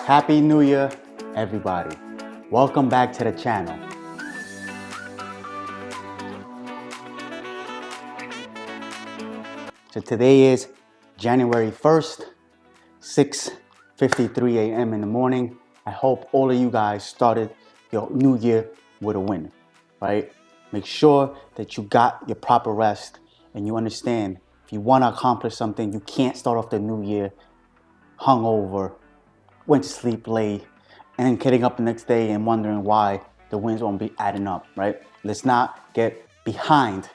Happy New Year, everybody. Welcome back to the channel. So today is January 1st, 6:53 a.m. in the morning. I hope all of you guys started your new year with a win, right? Make sure that you got your proper rest and you understand if you want to accomplish something, you can't start off the new year hungover, went to sleep late, and then getting up the next day and wondering why the wins won't be adding up, right? Let's not get behind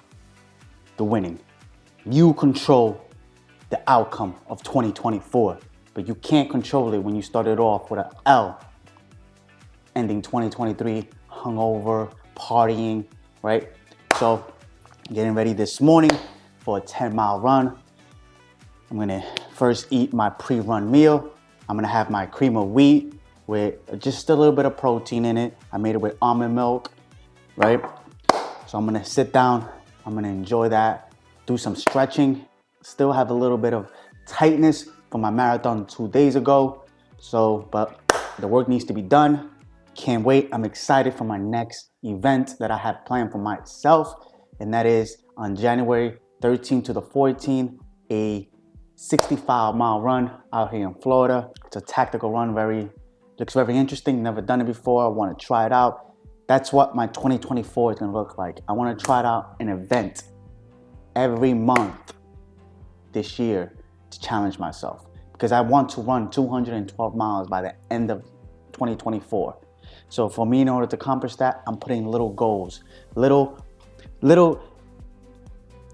the winning. You control the outcome of 2024, but you can't control it when you started off with an L, ending 2023 hungover, partying, right? So getting ready this morning for a 10-mile run. I'm gonna first eat my pre-run meal. I'm gonna have my cream of wheat with just a little bit of protein in it. I made it with almond milk, right? So I'm gonna sit down, I'm gonna enjoy that, do some stretching. Still have a little bit of tightness from my marathon 2 days ago. But the work needs to be done. Can't wait. I'm excited for my next event that I have planned for myself. And that is on January 13th to the 14th, a 65-mile run out here in Florida. It's a tactical run, looks very interesting. Never done it before. I want to try it out. That's what my 2024 is going to look like. I want to try it out an event every month this year to challenge myself because I want to run 212 miles by the end of 2024. So for me, in order to accomplish that, I'm putting little goals, little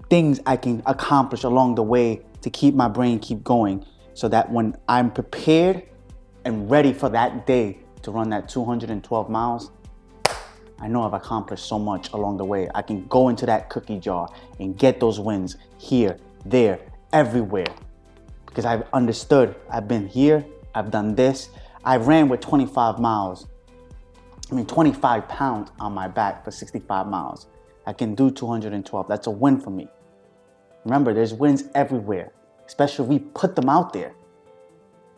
things I can accomplish along the way to keep my brain keep going so that when I'm prepared and ready for that day to run that 212 miles, I know I've accomplished so much along the way. I can go into that cookie jar and get those wins here, there, everywhere. Because I've understood, I've been here, I've done this. I ran with 25 pounds on my back for 65 miles. I can do 212. That's a win for me. Remember, there's wins everywhere, especially if we put them out there.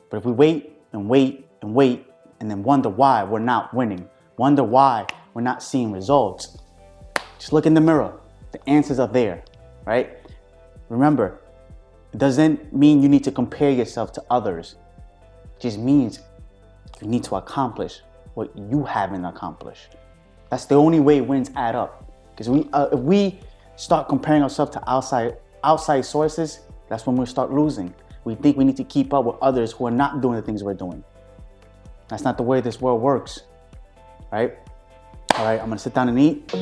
But if we wait and wait and wait and then wonder why we're not winning, wonder why we're not seeing results, just look in the mirror. The answers are there, right? Remember, it doesn't mean you need to compare yourself to others. It just means you need to accomplish what you haven't accomplished. That's the only way wins add up. Because if we start comparing ourselves to outside sources, that's when we'll start losing. We think we need to keep up with others who are not doing the things we're doing. That's not the way this world works, right? All right, I'm gonna sit down and eat.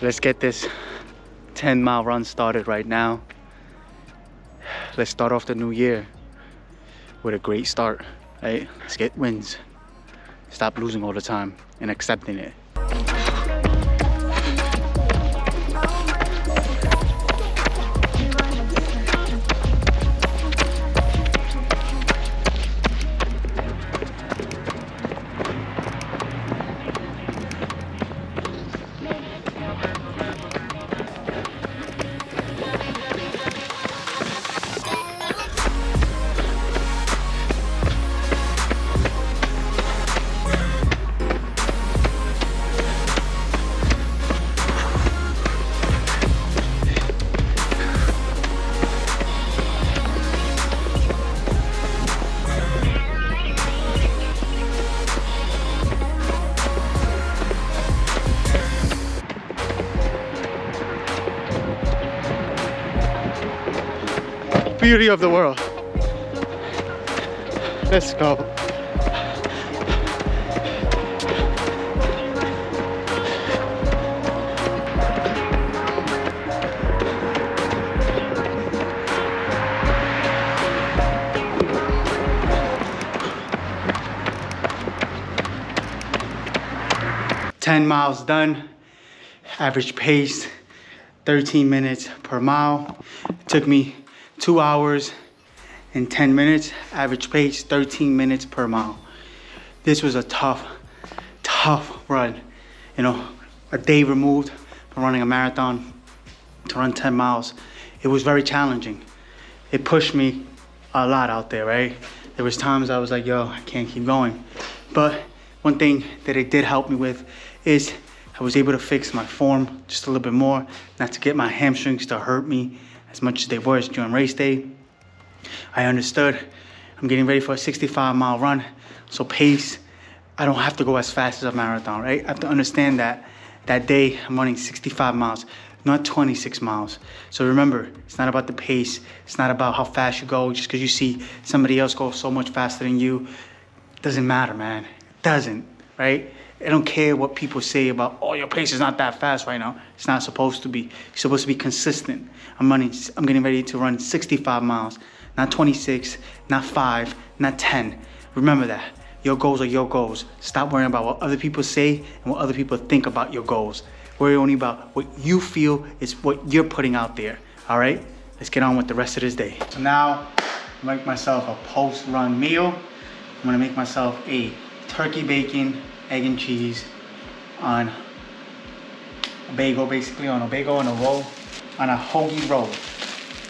Let's get this 10-mile run started right now. Let's start off the new year with a great start, right? Let's get wins. Stop losing all the time and accepting it. Beauty of the world. Let's go. Ten miles done. Average pace 13 minutes per mile. It took me 2 hours and 10 minutes, average pace 13 minutes per mile. This was a tough tough run. You know, a day removed from running a marathon to run 10 miles. It was very challenging. It pushed me a lot out there, right? There was times I was like, yo, I can't keep going. But one thing that it did help me with is I was able to fix my form just a little bit more, not to get my hamstrings to hurt me as much as they were during race day. I understood I'm getting ready for a 65-mile run, so pace, I don't have to go as fast as a marathon, right? I have to understand that that day I'm running 65 miles, not 26 miles. So remember, it's not about the pace. It's not about how fast you go. Just because you see somebody else go so much faster than you, it doesn't matter, man. It doesn't, right? I don't care what people say about, oh, your pace is not that fast right now. It's not supposed to be. You're supposed to be consistent. I'm getting ready to run 65 miles, not 26, not 5, not 10. Remember that. Your goals are your goals. Stop worrying about what other people say and what other people think about your goals. Worry only about what you feel is what you're putting out there, all right? Let's get on with the rest of this day. So now, I make myself a post-run meal. I'm gonna make myself a turkey bacon, egg and cheese on a bagel, basically, on a bagel and a roll, on a hoagie roll,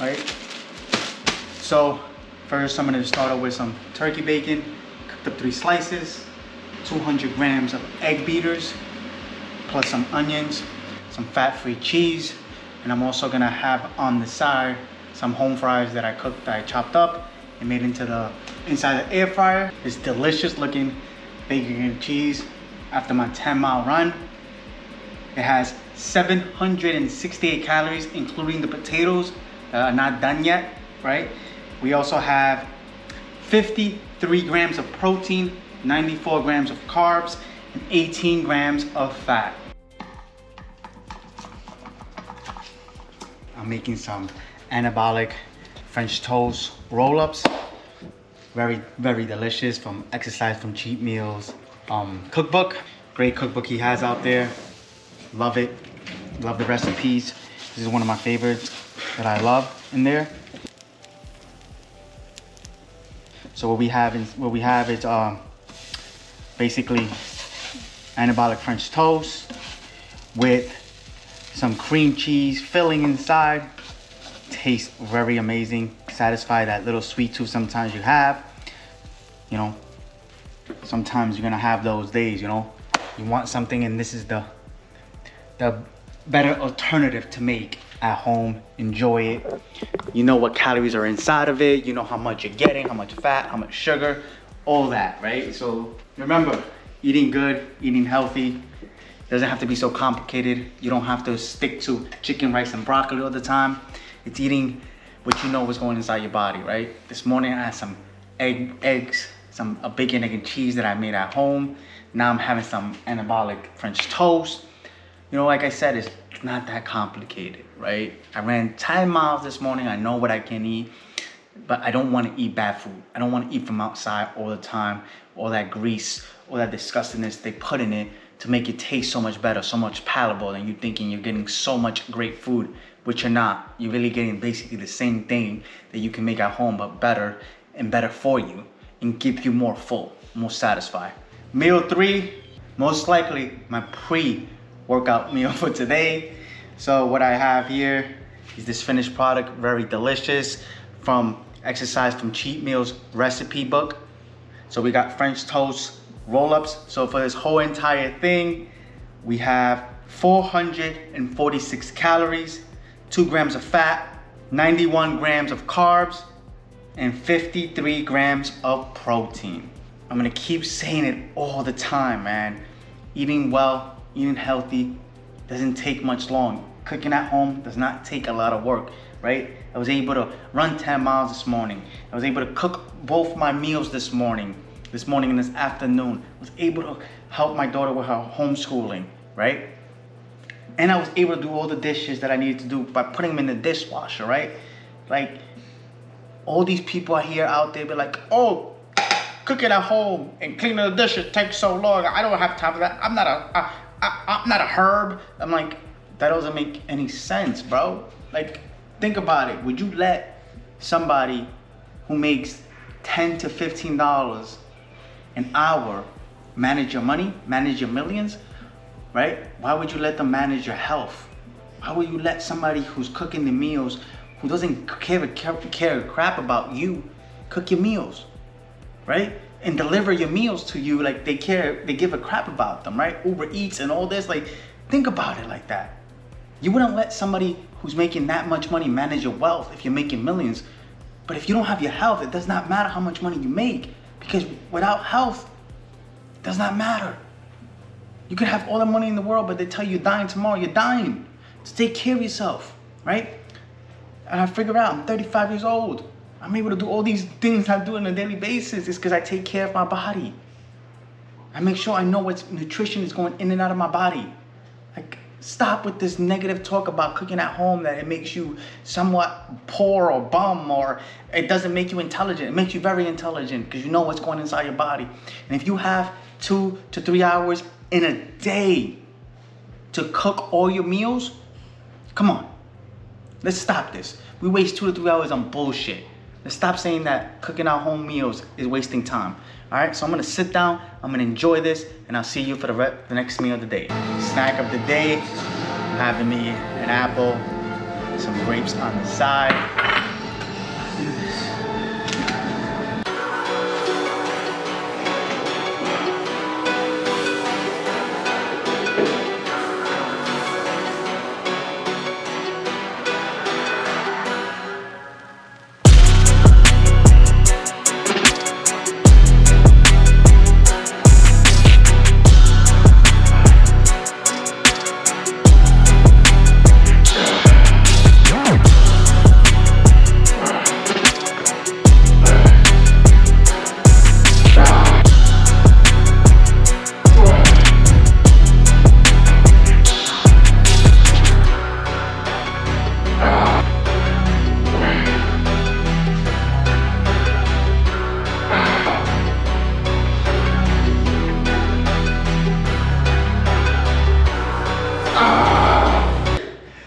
right? So, first I'm gonna start off with some turkey bacon, cooked up 3 slices, 200 grams of egg beaters, plus some onions, some fat-free cheese, and I'm also gonna have on the side some home fries that I chopped up and made into the inside the air fryer. It's delicious looking bacon and cheese after my 10-mile run. It has 768 calories, including the potatoes that are not done yet, right? We also have 53 grams of protein, 94 grams of carbs, and 18 grams of fat. I'm making some anabolic French toast roll-ups. Very, very delicious, from Exercise from Cheat Meals cookbook. Great cookbook he has out there. Love it. Love the recipes. This is one of my favorites that I love in there. So what we have is basically anabolic French toast with some cream cheese filling inside. Tastes very amazing. Satisfy that little sweet tooth sometimes you have. You know, sometimes you're gonna have those days, you know, you want something and this is the better alternative to make at home. Enjoy it. You know what calories are inside of it. You know how much you're getting, how much fat, how much sugar, all that, right? So remember, eating good, eating healthy, doesn't have to be so complicated. You don't have to stick to chicken, rice, and broccoli all the time. It's eating what you know was going inside your body, right? This morning I had some eggs, a bacon, egg, and cheese that I made at home. Now I'm having some anabolic French toast. You know, like I said, it's not that complicated, right? I ran 10 miles this morning. I know what I can eat, but I don't want to eat bad food. I don't want to eat from outside all the time, all that grease, all that disgustingness they put in it to make it taste so much better, so much palatable, and you thinking you're getting so much great food, which you're not. You're really getting basically the same thing that you can make at home, but better and better for you and keep you more full, more satisfied. Meal 3, most likely my pre-workout meal for today. So what I have here is this finished product, very delicious, from Exercise from Cheat Meals recipe book. So we got French toast roll-ups. So for this whole entire thing, we have 446 calories, 2 grams of fat, 91 grams of carbs, and 53 grams of protein. I'm gonna keep saying it all the time, man. Eating well, eating healthy doesn't take much long. Cooking at home does not take a lot of work, right? I was able to run 10 miles this morning. I was able to cook both my meals this morning and this afternoon. I was able to help my daughter with her homeschooling, right? And I was able to do all the dishes that I needed to do by putting them in the dishwasher, right? Like, all these people out there be like, oh, cooking at home and cleaning the dishes takes so long. I don't have time for that. I'm not a herb. I'm like, that doesn't make any sense, bro. Like, think about it. Would you let somebody who makes $10 to $15 an hour manage your money, manage your millions, right? Why would you let them manage your health? Why would you let somebody who's cooking the meals, who doesn't care a crap about you, cook your meals, right? And deliver your meals to you like they give a crap about them, right? Uber Eats and all this, like, think about it like that. You wouldn't let somebody who's making that much money manage your wealth if you're making millions. But if you don't have your health, it does not matter how much money you make, because without health, it does not matter. You could have all the money in the world, but they tell you you're dying tomorrow, you're dying. So take care of yourself, right? And I figure out I'm 35 years old. I'm able to do all these things I do on a daily basis. It's because I take care of my body. I make sure I know what nutrition is going in and out of my body. Like, stop with this negative talk about cooking at home, that it makes you somewhat poor or bum, or it doesn't make you intelligent. It makes you very intelligent because you know what's going inside your body. And if you have 2 to 3 hours in a day to cook all your meals, come on, let's stop this. We waste 2 to 3 hours on bullshit. Let's stop saying that cooking our home meals is wasting time. All right, so I'm gonna sit down, I'm gonna enjoy this, and I'll see you for the next meal of the day. Snack of the day, I'm having me an apple, some grapes on the side.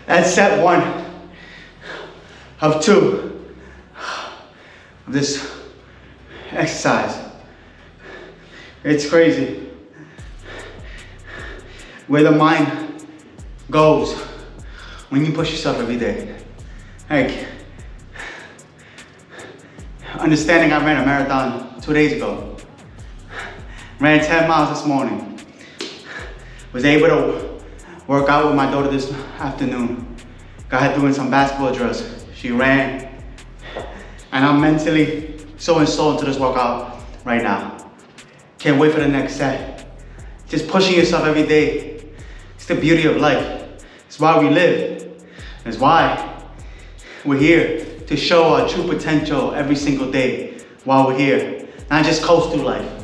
That's set 1 of 2 of this exercise. It's crazy where the mind goes when you push yourself every day. Like, understanding I ran a marathon 2 days ago. Ran 10 miles this morning. Was able to work out with my daughter this afternoon. Got her doing some basketball drills. She ran. And I'm mentally so installed into this workout right now. Can't wait for the next set. Just pushing yourself every day. It's the beauty of life. It's why we live. It's why we're here, to show our true potential every single day while we're here. Not just coast through life.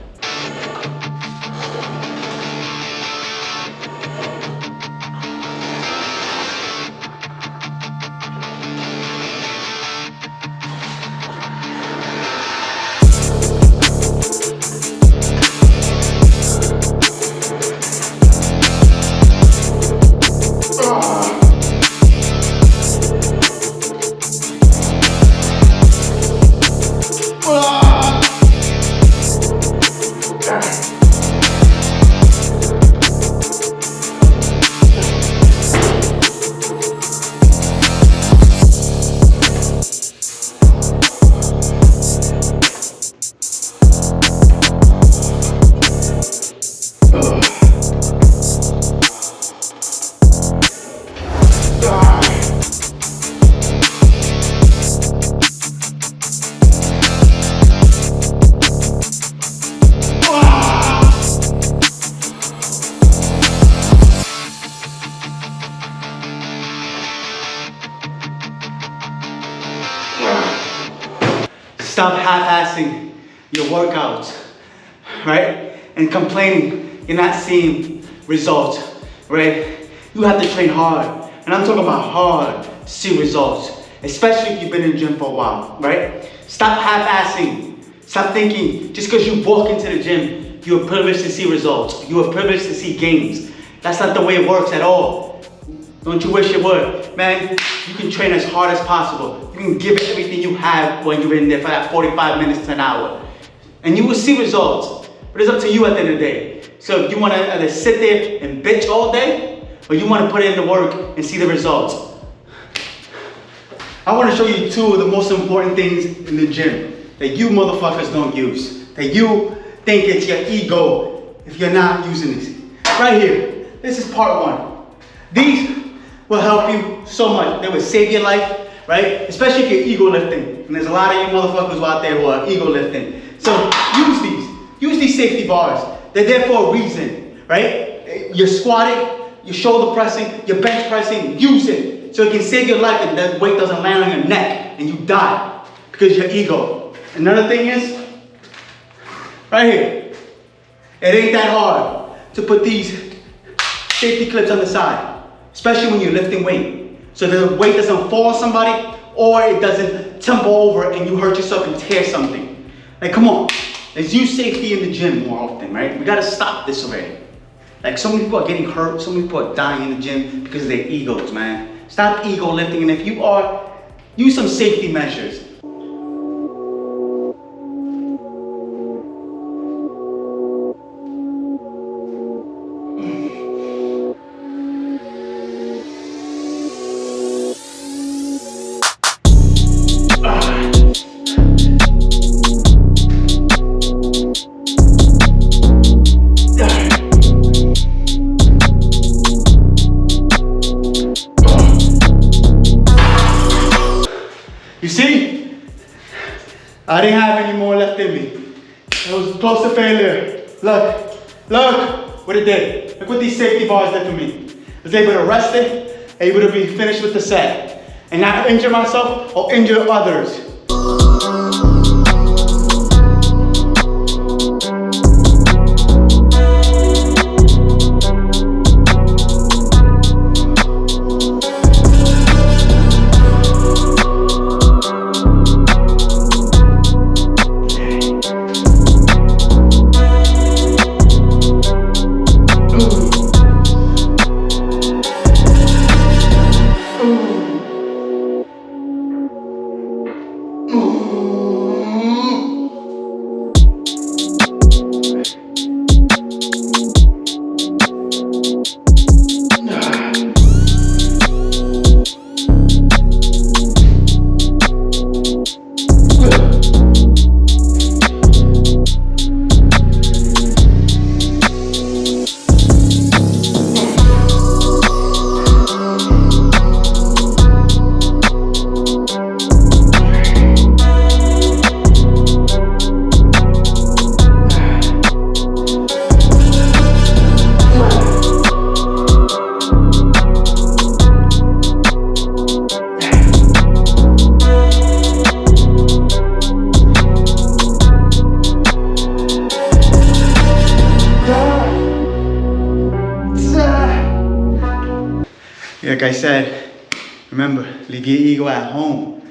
Stop half-assing your workouts, right? And complaining you're not seeing results, right? You have to train hard. And I'm talking about hard to see results, especially if you've been in the gym for a while, right? Stop half-assing. Stop thinking just because you walk into the gym, you're privileged to see results. You are privileged to see gains. That's not the way it works at all. Don't you wish it would? Man, you can train as hard as possible. You can give it everything you have when you're in there for that 45 minutes to an hour. And you will see results. But it's up to you at the end of the day. So if you want to either sit there and bitch all day, or you want to put in the work and see the results. I want to show you two of the most important things in the gym that you motherfuckers don't use. That you think it's your ego if you're not using this. Right here, this is part one. These will help you so much. They will save your life, right? Especially if you're ego lifting. And there's a lot of you motherfuckers out there who are ego lifting. So use these. Use these safety bars. They're there for a reason, right? You're squatting, you're shoulder pressing, you're bench pressing. Use it so it can save your life and that weight doesn't land on your neck and you die because of your ego. Another thing is, right here, it ain't that hard to put these safety clips on the side, especially when you're lifting weight. So the weight doesn't fall on somebody or it doesn't tumble over and you hurt yourself and tear something. Like, come on, let's use safety in the gym more often, right? We gotta stop this already. Like, so many people are getting hurt, so many people are dying in the gym because of their egos, man. Stop ego lifting, and if you are, use some safety measures. You see? I didn't have any more left in me. It was close to failure. Look, look what it did. Look what these safety bars did for me. I was able to rest it, able to be finished with the set, and not injure myself or injure others. Like I said, remember, leave your ego at home,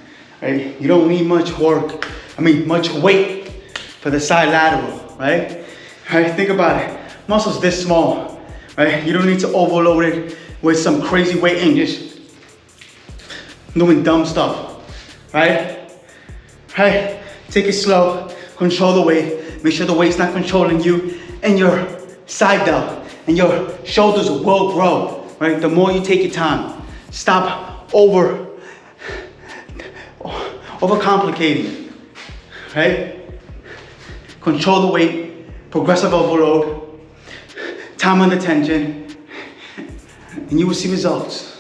right? You don't need much much weight for the side lateral, right? Right? Think about it. Muscles this small, right? You don't need to overload it with some crazy weight and just doing dumb stuff, right? Right? Take it slow, control the weight, make sure the weight's not controlling you, and your side delt and your shoulders will grow. Right? The more you take your time, stop overcomplicating, right? Control the weight, progressive overload, time under tension, and you will see results.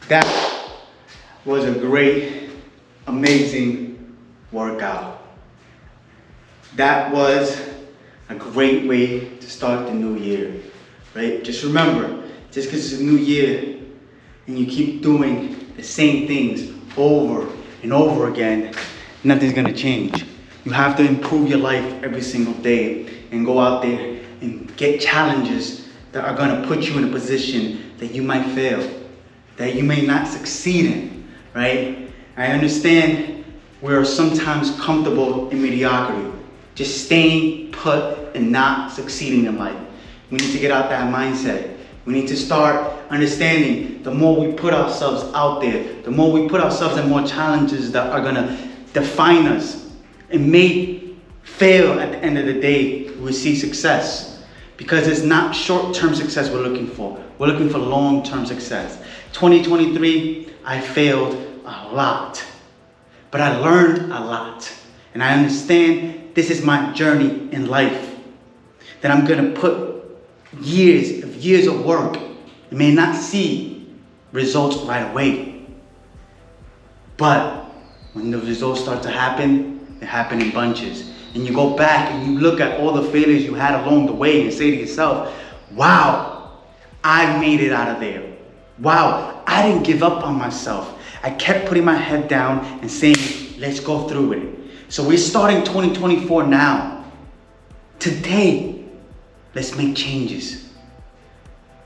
That was a great, amazing workout. That was a great way to start the new year, right? Just remember, Just because it's a new year and you keep doing the same things over and over again, nothing's gonna change. You have to improve your life every single day and go out there and get challenges that are gonna put you in a position that you might fail, that you may not succeed in, right? I understand we're sometimes comfortable in mediocrity, just staying put and not succeeding in life. We need to get out that mindset. We need to start understanding the more we put ourselves out there, the more we put ourselves in more challenges that are gonna define us and may fail at the end of the day, we see success. Because it's not short-term success we're looking for. We're looking for long-term success. 2023, I failed a lot, but I learned a lot. And I understand this is my journey in life, that I'm gonna put years of work. You may not see results right away, but when the results start to happen, they happen in bunches. And you go back and you look at all the failures you had along the way and say to yourself, wow, I made it out of there. Wow, I didn't give up on myself. I kept putting my head down and saying, let's go through it. So we're starting 2024 now. Today, let's make changes.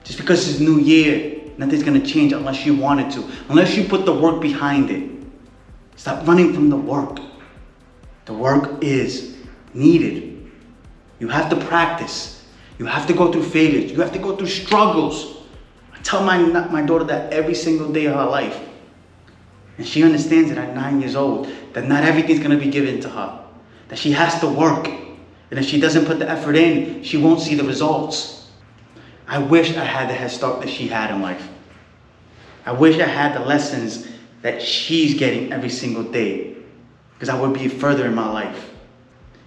Just because it's a new year, nothing's gonna change unless you want it to, unless you put the work behind it. Stop running from the work. The work is needed. You have to practice. You have to go through failures. You have to go through struggles. I tell my daughter that every single day of her life. And she understands it at 9 years old, that not everything's gonna be given to her. That she has to work. And if she doesn't put the effort in, she won't see the results. I wish I had the head start that she had in life. I wish I had the lessons that she's getting every single day, because I would be further in my life.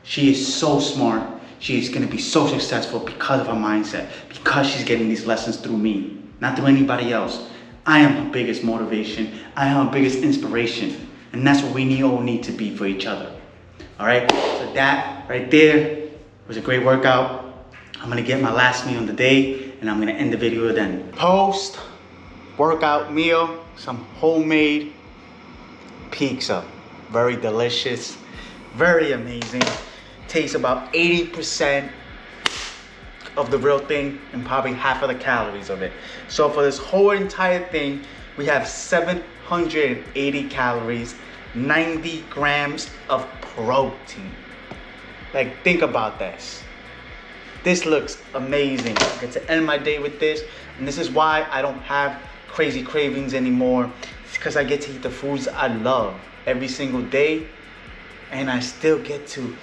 She is so smart. She is going to be so successful because of her mindset, because she's getting these lessons through me, not through anybody else. I am her biggest motivation. I am her biggest inspiration. And that's what we all need to be for each other. All right? So that right there was a great workout. I'm going to get my last meal of the day, and I'm going to end the video then. Post-workout meal, some homemade pizza. Very delicious, very amazing. Tastes about 80% of the real thing and probably half of the calories of it. So for this whole entire thing, we have 780 calories, 90 grams of protein. Like, think about this. This looks amazing. I get to end my day with this, and this is why I don't have crazy cravings anymore. It's because I get to eat the foods I love every single day, and I still get to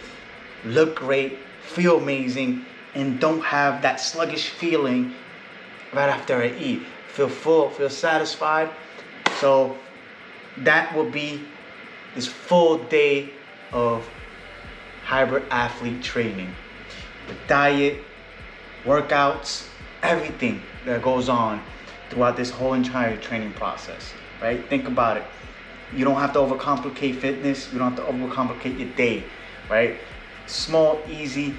look great, feel amazing, and don't have that sluggish feeling right after I eat. Feel full, feel satisfied. So that will be this full day of hybrid athlete training. The diet, workouts, everything that goes on throughout this whole entire training process, right? Think about it. You don't have to overcomplicate fitness. You don't have to overcomplicate your day, right? Small, easy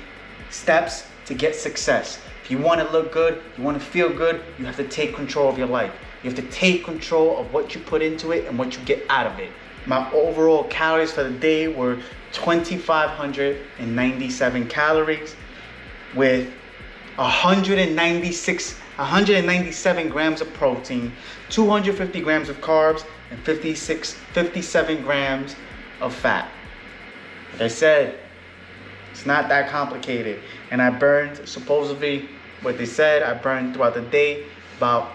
steps to get success. If you want to look good, you want to feel good, you have to take control of your life. You have to take control of what you put into it and what you get out of it. My overall calories for the day were 2,597 calories with 197 grams of protein, 250 grams of carbs, and 57 grams of fat. Like I said, it's not that complicated. And I burned, supposedly, what they said, I burned throughout the day about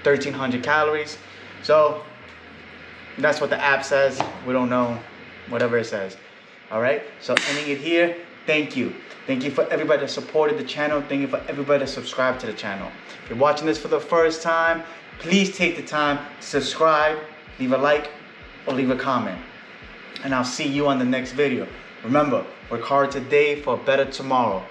1,300 calories. So that's what the app says. We don't know, whatever it says. All right, so ending it here. Thank you. Thank you for everybody that supported the channel. Thank you for everybody that subscribed to the channel. If you're watching this for the first time, please take the time to subscribe, leave a like, or leave a comment. And I'll see you on the next video. Remember, work hard today for a better tomorrow.